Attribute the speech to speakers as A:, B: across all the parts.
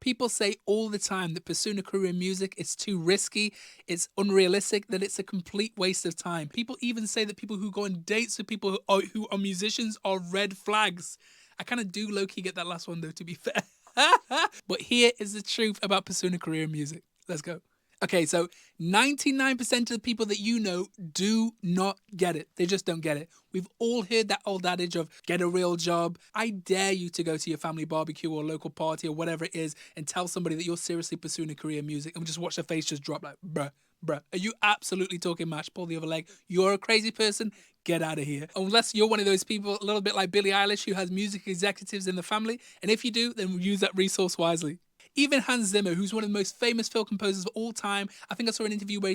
A: People say all the time that pursuing a career in music is too risky, it's unrealistic, that it's a complete waste of time. People even say that people who go on dates with people who are musicians are red flags. I kind of do low-key get that last one though, to be fair. But here is the truth about pursuing a career in music. Let's go. Okay, so 99% of the people that you know do not get it. They just don't get it. We've all heard that old adage of get a real job. I dare you to go to your family barbecue or local party or whatever it is and tell somebody that you're seriously pursuing a career in music and just watch their face just drop like, bruh. Are you absolutely talking mash? Pull the other leg. You're a crazy person. Get out of here. Unless you're one of those people, a little bit like Billie Eilish, who has music executives in the family. And if you do, then use that resource wisely. Even Hans Zimmer, who's one of the most famous film composers of all time, I think I saw an interview where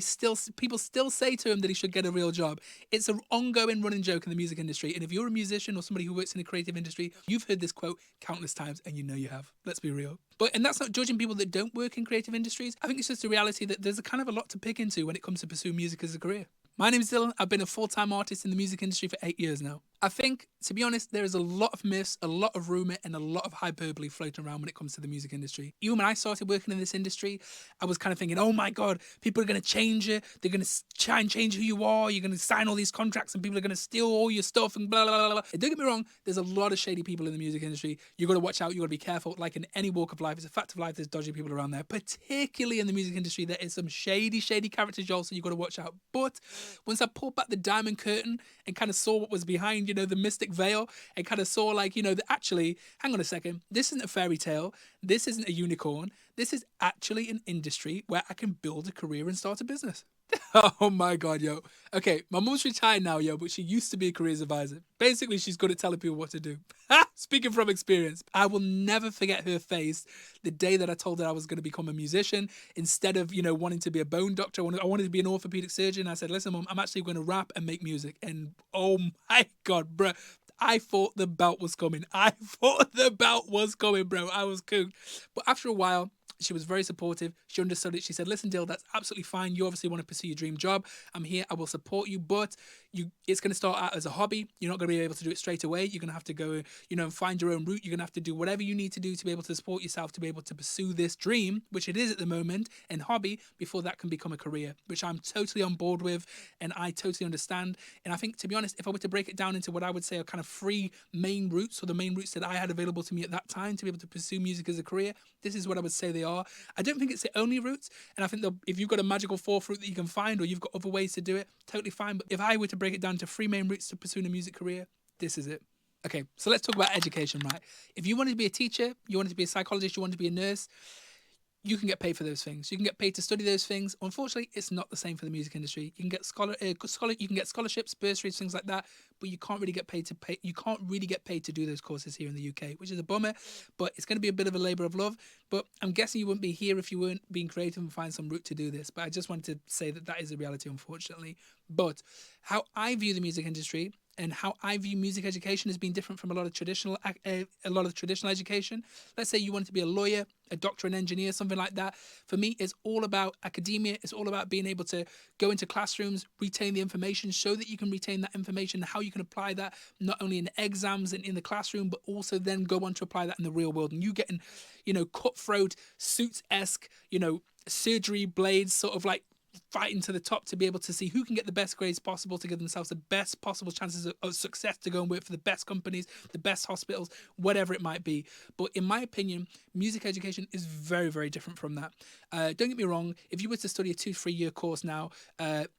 A: people still say to him that he should get a real job. It's an ongoing running joke in the music industry. And if you're a musician or somebody who works in a creative industry, you've heard this quote countless times, and you know you have. Let's be real. And that's not judging people that don't work in creative industries. I think it's just a reality that there's a kind of a lot to pick into when it comes to pursue music as a career. My name is Dylan. I've been a full-time artist in the music industry for 8 years now. I think, to be honest, there is a lot of myths, a lot of rumour, and a lot of hyperbole floating around when it comes to the music industry. Even when I started working in this industry, I was kind of thinking, oh my God, people are going to change it. They're going to try and change who you are. You're going to sign all these contracts and people are going to steal all your stuff and blah, blah, blah, blah. And don't get me wrong, there's a lot of shady people in the music industry. You've got to watch out. You've got to be careful. Like in any walk of life, it's a fact of life, there's dodgy people around there. Particularly in the music industry, there is some shady characters, y'all, so you've got to watch out. But once I pulled back the diamond curtain and kind of saw what was behind, the mystic veil, and kind of saw like, actually, hang on a second, this isn't a fairy tale. This isn't a unicorn. This is actually an industry where I can build a career and start a business. Oh my God, yo. Okay, my mom's retired now, yo, but she used to be a careers advisor. Basically, she's good at telling people what to do. Speaking from experience, I will never forget her face the day that I told her I was going to become a musician. Instead of, wanting to be a bone doctor, I wanted to be an orthopedic surgeon. I said, listen, Mom, I'm actually going to rap and make music. And oh my God, bruh. I thought the belt was coming. I was cooked. But after a while, she was very supportive. She understood it. She said, listen, Dill, that's absolutely fine. You obviously want to pursue your dream job. I'm here. I will support you. But it's going to start out as a hobby. You're not going to be able to do it straight away. You're going to have to go, and find your own route. You're going to have to do whatever you need to do to be able to support yourself, to be able to pursue this dream, which it is at the moment, and hobby, before that can become a career, which I'm totally on board with and I totally understand. And I think, to be honest, if I were to break it down into what I would say are kind of three main routes, or the main routes that I had available to me at that time to be able to pursue music as a career, this is what I would say they are. I don't think it's the only route, and I think that if you've got a magical fourth route that you can find, or you've got other ways to do it, totally fine. But if I were to break it down to three main routes to pursuing a music career, this is it. Okay, so let's talk about education, right? If you wanted to be a teacher, you wanted to be a psychologist, you wanted to be a nurse, you can get paid for those things. You can get paid to study those things. Unfortunately, it's not the same for the music industry. You can get you can get scholarships, bursaries, things like that, but you can't really get paid to pay. You can't really get paid to do those courses here in the UK, which is a bummer. But it's going to be a bit of a labour of love. But I'm guessing you wouldn't be here if you weren't being creative and find some route to do this. But I just wanted to say that is a reality, unfortunately. But how I view the music industry and how I view music education has been different from a lot of traditional education. Let's say you wanted to be a lawyer, a doctor, an engineer, something like that. For me, it's all about academia. It's all about being able to go into classrooms, retain the information, show that you can retain that information, how you can apply that not only in exams and in the classroom, but also then go on to apply that in the real world. And you getting, cutthroat, suits-esque, surgery blades, sort of like fighting to the top to be able to see who can get the best grades possible to give themselves the best possible chances of success to go and work for the best companies, the best hospitals, whatever it might be. But in my opinion, music education is very, very different from that. Don't get me wrong, if you were to study a 2-3 year course now,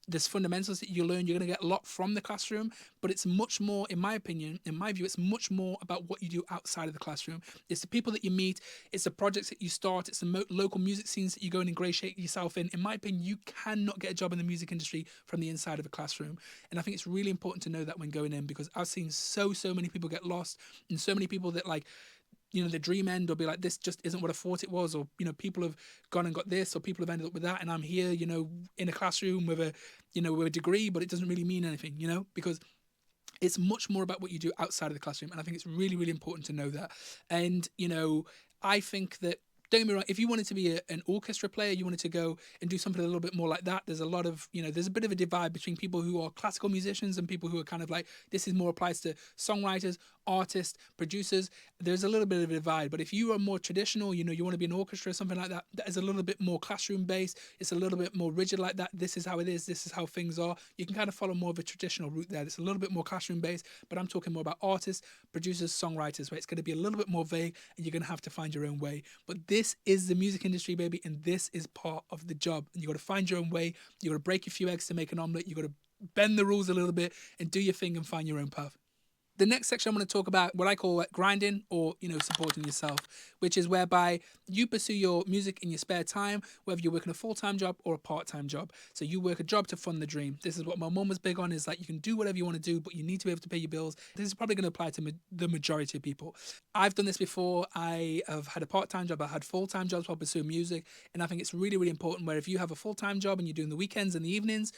A: there's fundamentals that you learn. You're going to get a lot from the classroom, but it's much more, in my opinion, in my view, it's much more about what you do outside of the classroom. It's the people that you meet, it's the projects that you start, it's the local music scenes that you go and ingratiate yourself in. In my opinion, you cannot get a job in the music industry from the inside of a classroom. And I think it's really important to know that when going in, because I've seen so many people get lost, and so many people that the dream end or be like, this just isn't what I thought it was, or people have gone and got this, or people have ended up with that, and I'm here in a classroom with a degree, but it doesn't really mean anything, because it's much more about what you do outside of the classroom. And I think it's really, really important to know that. And I think that, don't get me wrong, if you wanted to be an orchestra player, you wanted to go and do something a little bit more like that, there's a lot of, there's a bit of a divide between people who are classical musicians and people who are kind of like, this is more applies to songwriters, artists, producers, there's a little bit of a divide. But if you are more traditional, you want to be an orchestra or something like that, that is a little bit more classroom based. It's a little bit more rigid like that. This is how it is. This is how things are. You can kind of follow more of a traditional route there. It's a little bit more classroom based, but I'm talking more about artists, producers, songwriters, where it's going to be a little bit more vague and you're going to have to find your own way. But this is the music industry, baby, and this is part of the job. And you got to find your own way. You got to break a few eggs to make an omelet. You got to bend the rules a little bit and do your thing and find your own path. The next section I'm going to talk about what I call grinding, or supporting yourself, which is whereby you pursue your music in your spare time, whether you're working a full-time job or a part-time job. So you work a job to fund the dream. This is what my mum was big on, is like, you can do whatever you want to do, but you need to be able to pay your bills. This is probably going to apply to the majority of people. I've done this before. I have had a part-time job. I had full-time jobs while pursuing music, and I think it's really, really important where if you have a full-time job and you're doing the weekends and the evenings,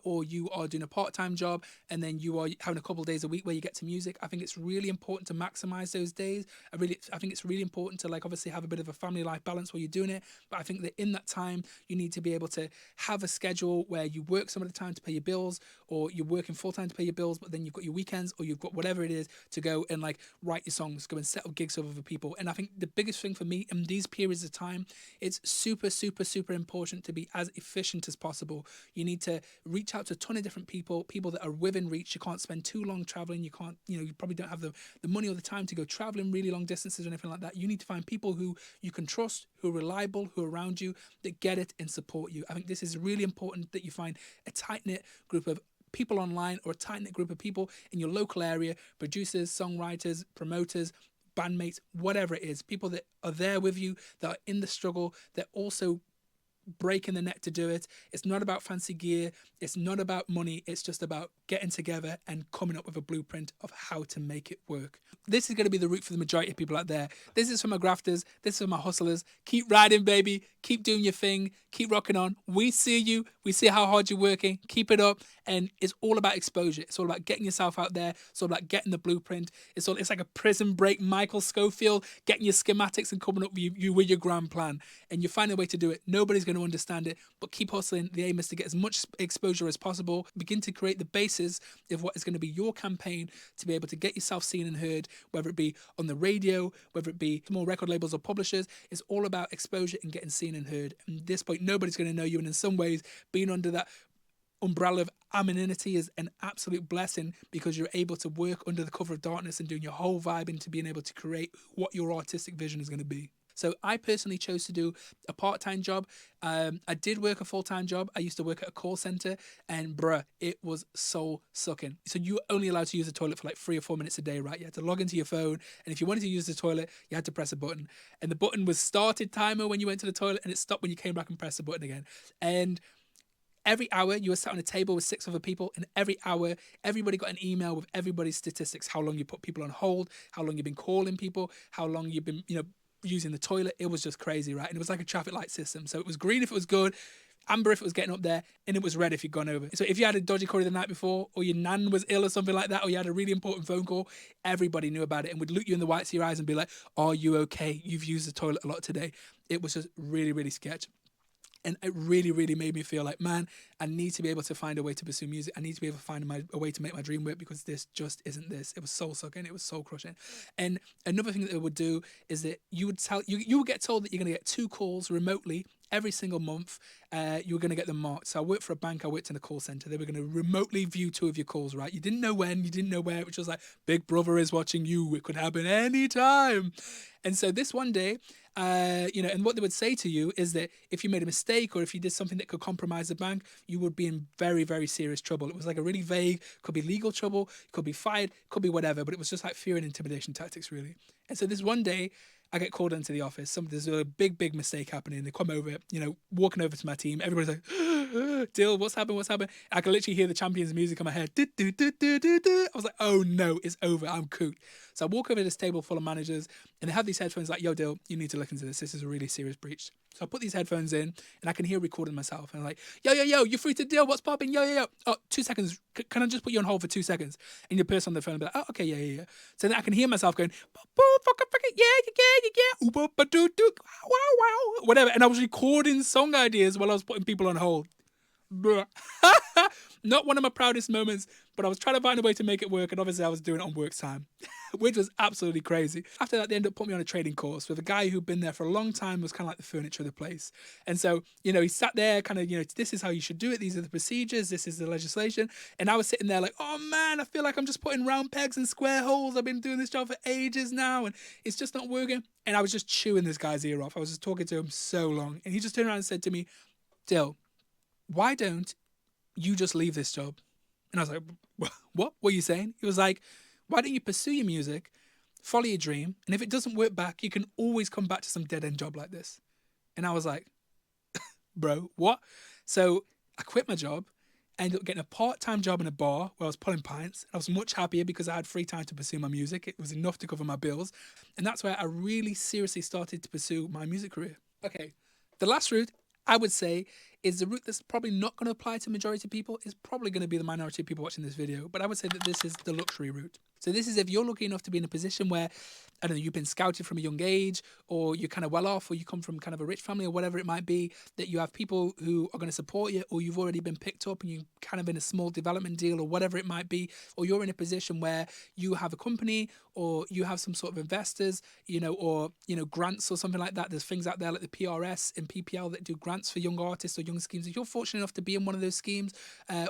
A: or you are doing a part-time job and then you are having a couple of days a week where you get to music, I think it's really important to maximize those days. I think it's really important to, like, obviously have a bit of a family life balance while you're doing it. But I think that in that time, you need to be able to have a schedule where you work some of the time to pay your bills, or you're working full time to pay your bills, but then you've got your weekends, or you've got whatever it is to go and like write your songs, go and settle gigs with other people. And I think the biggest thing for me in these periods of time, it's super, super, super important to be as efficient as possible. You need to reach out to a ton of different people that are within reach. You can't spend too long traveling. You can't, you probably don't have the money or the time to go traveling really long distances or anything like that. You need to find people who you can trust, who are reliable, who are around you, that get it and support you. I think this is really important, that you find a tight-knit group of people online, or a tight-knit group of people in your local area, producers, songwriters, promoters, bandmates, whatever it is, people that are there with you, that are in the struggle, that also breaking the neck to do it. It's not about fancy gear. It's not about money. It's just about getting together and coming up with a blueprint of how to make it work. This is going to be the route for the majority of people out there. This is for my grafters. This is for my hustlers. Keep riding, baby. Keep doing your thing. Keep rocking on. We see you. We see how hard you're working. Keep it up. And it's all about exposure. It's all about getting yourself out there. It's all about getting the blueprint. It's like a prison break, Michael Scofield, getting your schematics and coming up with your grand plan. And you find a way to do it. Nobody's going to understand it, but keep hustling. The aim is to get as much exposure as possible. Begin to create the basis of what is going to be your campaign to be able to get yourself seen and heard, whether it be on the radio, whether it be small record labels or publishers. It's all about exposure and getting seen and heard. And at this point, nobody's going to know you. And in some ways, being under that umbrella of anonymity is an absolute blessing, because you're able to work under the cover of darkness and doing your whole vibe into being able to create what your artistic vision is going to be. So I personally chose to do a part-time job. I did work a full-time job. I used to work at a call center, and bruh, it was soul sucking. So you were only allowed to use the toilet for like 3 or 4 minutes a day, right? You had to log into your phone, and if you wanted to use the toilet, you had to press a button. And the button was started timer when you went to the toilet, and it stopped when you came back and pressed the button again. And every hour you were sat on a table with 6 other people, and every hour everybody got an email with everybody's statistics: how long you put people on hold, how long you've been calling people, how long you've been, using the toilet. It was just crazy, right? And it was like a traffic light system. So it was green if it was good, amber if it was getting up there, and it was red if you'd gone over. So if you had a dodgy curry the night before, or your nan was ill or something like that, or you had a really important phone call, everybody knew about it and would look you in the whites of your eyes and be like, "Are you okay? You've used the toilet a lot today." It was just really, really sketch. And it really, really made me feel like, man, I need to be able to find a way to pursue music. I need to be able to find a way to make my dream work, because this just isn't this. It was soul sucking. It was soul crushing. And another thing that it would do is that you would get told that you're going to get 2 calls remotely every single month. You were going to get them marked. So I worked for a bank. I worked in a call center. They were going to remotely view 2 of your calls, right? You didn't know when, you didn't know where, which was like, Big Brother is watching you. It could happen anytime. And so this one day, and what they would say to you is that if you made a mistake, or if you did something that could compromise the bank, you would be in very, very serious trouble. It was like a really vague, could be legal trouble, could be fired, could be whatever, but it was just like fear and intimidation tactics, really. And so this one day, I get called into the office. There's a big, big mistake happening. They come over, walking over to my team. Everybody's like, Dill, what's happened? What's happened? I can literally hear the Champions music in my head. I was like, oh no, it's over. I'm cooked. So I walk over to this table full of managers, and they have these headphones like, yo, Dill, you need to look into this. This is a really serious breach. So I put these headphones in, and I can hear recording myself. And I'm like, yo, you're free to Dill. What's popping? Yo. Oh, 2 seconds. Can I just put you on hold for 2 seconds? And your person on the phone will be like, oh, okay, yeah. So then I can hear myself going, yeah, wow, whatever. And I was recording song ideas while I was putting people on hold. Not one of my proudest moments, but I was trying to find a way to make it work, and obviously I was doing it on work time, which was absolutely crazy. After that, they ended up putting me on a trading course with a guy who'd been there for a long time, was kind of like the furniture of the place. And so, he sat there kind of, this is how you should do it. These are the procedures. This is the legislation. And I was sitting there like, oh man, I feel like I'm just putting round pegs in square holes. I've been doing this job for ages now, and it's just not working. And I was just chewing this guy's ear off. I was just talking to him so long. And he just turned around and said to me, Dill, why don't you just leave this job? And I was like, what are you saying? He was like, why don't you pursue your music, follow your dream, and if it doesn't work back, you can always come back to some dead-end job like this. And I was like, bro, what? So I quit my job, ended up getting a part-time job in a bar where I was pulling pints. I was much happier because I had free time to pursue my music. It was enough to cover my bills. And that's where I really seriously started to pursue my music career. Okay, the last route, I would say, is the route that's probably not going to apply to majority of people. Is probably going to be the minority of people watching this video. But I would say that this is the luxury route. So this is if you're lucky enough to be in a position where, I don't know, you've been scouted from a young age, or you're kind of well off, or you come from kind of a rich family, or whatever it might be, that you have people who are going to support you, or you've already been picked up and you're kind of in a small development deal, or whatever it might be, or you're in a position where you have a company, or you have some sort of investors, or, grants or something like that. There's things out there like the PRS and PPL that do grants for young artists or young schemes. If you're fortunate enough to be in one of those schemes,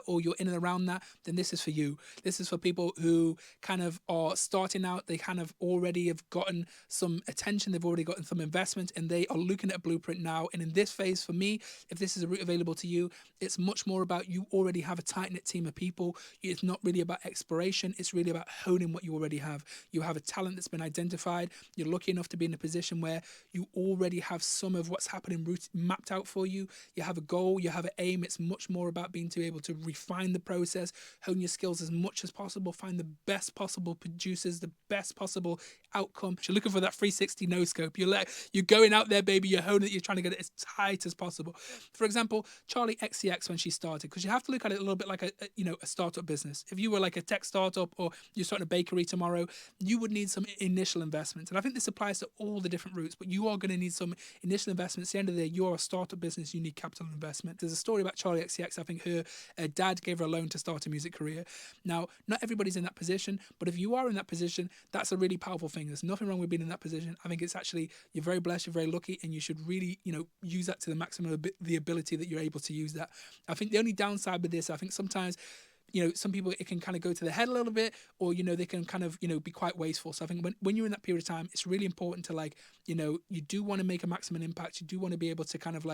A: or you're in and around that, then this is for you. This is for people who kind of are starting out. They kind of already have gotten some attention. They've already gotten some investment, and they are looking at a blueprint now. And in this phase, for me, if this is a route available to you, it's much more about you already have a tight-knit team of people. It's not really about exploration. It's really about honing what you already have. You have a talent that's been identified. You're lucky enough to be in a position where you already have some of what's happening mapped out for you. You have a goal. You have an aim. It's much more about being able to refine the process, hone your skills as much as possible, find the best possible producers, the best possible outcome. You're looking for that 360 no scope. You're going out there, baby. You're honing it. You're trying to get it as tight as possible. For example, Charlie XCX, when she started, because you have to look at it a little bit like a startup business. If you were like a tech startup, or you're starting a bakery tomorrow, you would need some initial investment. And I think this applies to all the different routes, but you are going to need some initial investments. At the end of the day, you're a startup business. You need capital investment. There's a story about Charlie XCX. I think her dad gave her a loan to start a music career. Now, not everybody's in that position, but if you are in that position, that's a really powerful thing. There's nothing wrong with being in that position. I think it's actually, you're very blessed, you're very lucky, and you should really, use that to the maximum of the ability that you're able to use that. I think the only downside with this, I think sometimes, some people, it can kind of go to their head a little bit, or, they can kind of, be quite wasteful. So I think when you're in that period of time, it's really important to you do want to make a maximum impact. You do want to be able to kind of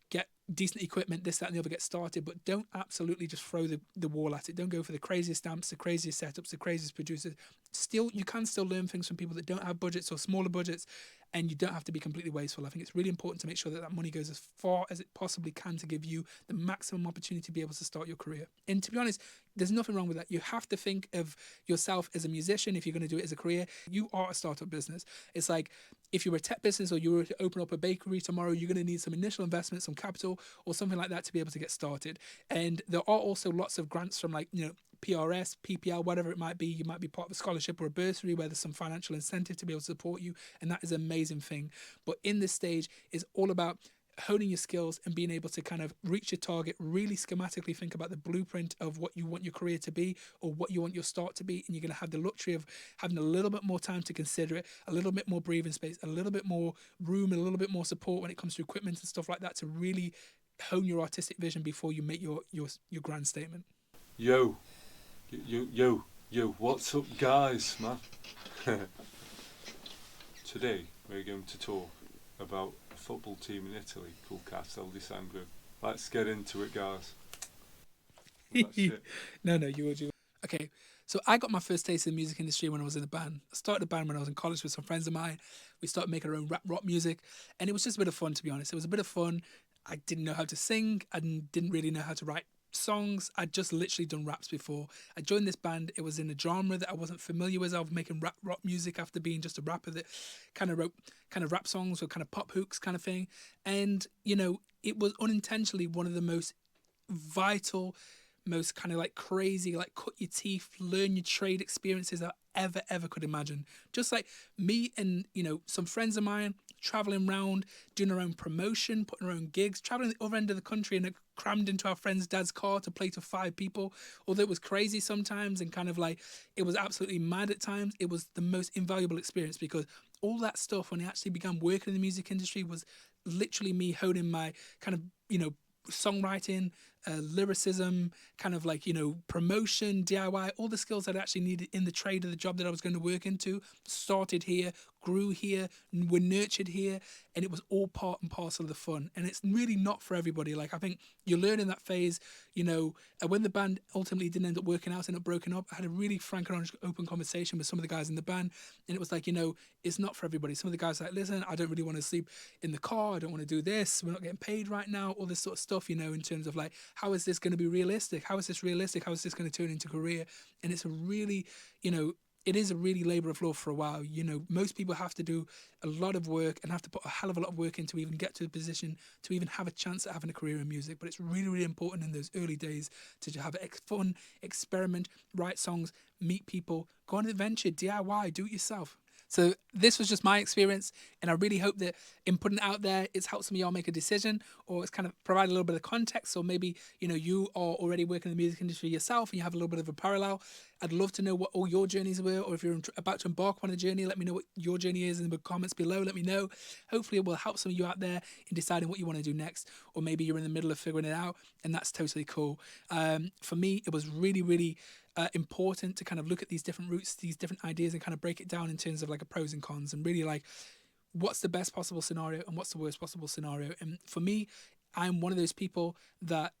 A: get decent equipment, this, that, and the other, get started, but don't absolutely just throw the wall at it. Don't go for the craziest stamps, the craziest setups, the craziest producers. You can still learn things from people that don't have budgets or smaller budgets, and you don't have to be completely wasteful. I think it's really important to make sure that money goes as far as it possibly can to give you the maximum opportunity to be able to start your career. And to be honest, there's nothing wrong with that. You have to think of yourself as a musician. If you're going to do it as a career, you are a startup business. It's like if you were a tech business, or you were to open up a bakery tomorrow, you're going to need some initial investment, some capital, or something like that to be able to get started. And there are also lots of grants from PRS, PPL, whatever it might be. You might be part of a scholarship or a bursary where there's some financial incentive to be able to support you, and that is an amazing thing. But in this stage, it's all about honing your skills and being able to kind of reach your target, really schematically think about the blueprint of what you want your career to be, or what you want your start to be, and you're going to have the luxury of having a little bit more time to consider it, a little bit more breathing space, a little bit more room, a little bit more support when it comes to equipment and stuff like that, to really hone your artistic vision before you make your grand statement.
B: Yo, what's up, guys, man? Today we're going to talk about a football team in Italy called Castel di Sangro. Let's get into it, guys.
A: No, you would. Okay, so I got my first taste in the music industry when I was in a band. I started a band when I was in college with some friends of mine. We started making our own rap rock music, and it was just a bit of fun, to be honest. It was a bit of fun. I didn't know how to sing. I didn't really know how to write songs. I'd just literally done raps before. I joined this band. It was in a genre that I wasn't familiar with. I was making rap rock music after being just a rapper that kind of wrote kind of rap songs or kind of pop hooks kind of thing. And, it was unintentionally one of the most vital, most kind of crazy, cut your teeth, learn your trade experiences I ever could imagine. Just like me and, some friends of mine, traveling around, doing our own promotion, putting our own gigs, traveling the other end of the country and crammed into our friend's dad's car to play to 5 people. Although it was crazy sometimes and kind of like it was absolutely mad at times, it was the most invaluable experience because all that stuff when I actually began working in the music industry was literally me honing my kind of, songwriting, lyricism, kind of like, promotion, DIY, all the skills that I actually needed in the trade of the job that I was going to work into, started here, grew here, were nurtured here, and it was all part and parcel of the fun. And it's really not for everybody. Like, I think you learn in that phase, when the band ultimately didn't end up working out, ended up broken up, I had a really frank and honest, open conversation with some of the guys in the band, and it was like, it's not for everybody. Some of the guys were like, listen, I don't really want to sleep in the car, I don't want to do this, we're not getting paid right now, all this sort of stuff, in terms of like, how is this going to be realistic? How is this realistic? How is this going to turn into a career? And it's a really, it is a really labor of love for a while. Most people have to do a lot of work and have to put a hell of a lot of work in to even get to the position to even have a chance at having a career in music. But it's really, really important in those early days to have a fun, experiment, write songs, meet people, go on an adventure, DIY, do it yourself. So this was just my experience, and I really hope that in putting it out there, it's helped some of y'all make a decision, or it's kind of provide a little bit of context, or maybe you are already working in the music industry yourself and you have a little bit of a parallel. I'd love to know what all your journeys were, or if you're about to embark on a journey, let me know what your journey is in the comments below. Let me know. Hopefully, it will help some of you out there in deciding what you want to do next, or maybe you're in the middle of figuring it out, and that's totally cool. For me, it was really, really important to kind of look at these different routes, these different ideas, and kind of break it down in terms of like a pros and cons, and really like what's the best possible scenario and what's the worst possible scenario. And for me, I'm one of those people that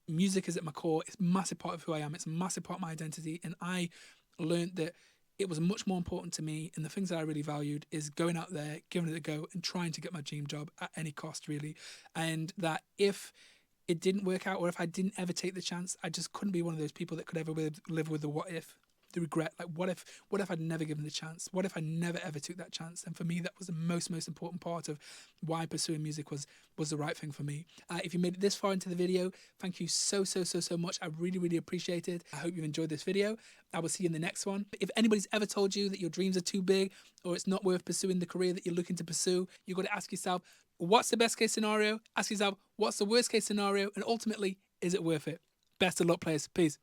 A: music is at my core. It's a massive part of who I am. It's a massive part of my identity, and I learned that it was much more important to me, and the things that I really valued is going out there, giving it a go, and trying to get my dream job at any cost, really. And that if it didn't work out, or if I didn't ever take the chance, I just couldn't be one of those people that could ever live with the what if, the regret. Like, what if I'd never given the chance? What if I never ever took that chance? And for me, that was the most important part of why pursuing music was the right thing for me. If you made it this far into the video, thank you so much. I really, really appreciate it. I hope you've enjoyed this video. I will see you in the next one. If anybody's ever told you that your dreams are too big, or it's not worth pursuing the career that you're looking to pursue, you've got to ask yourself, what's the best case scenario? Ask yourself, what's the worst case scenario? And ultimately, is it worth it? Best of luck, players. Peace.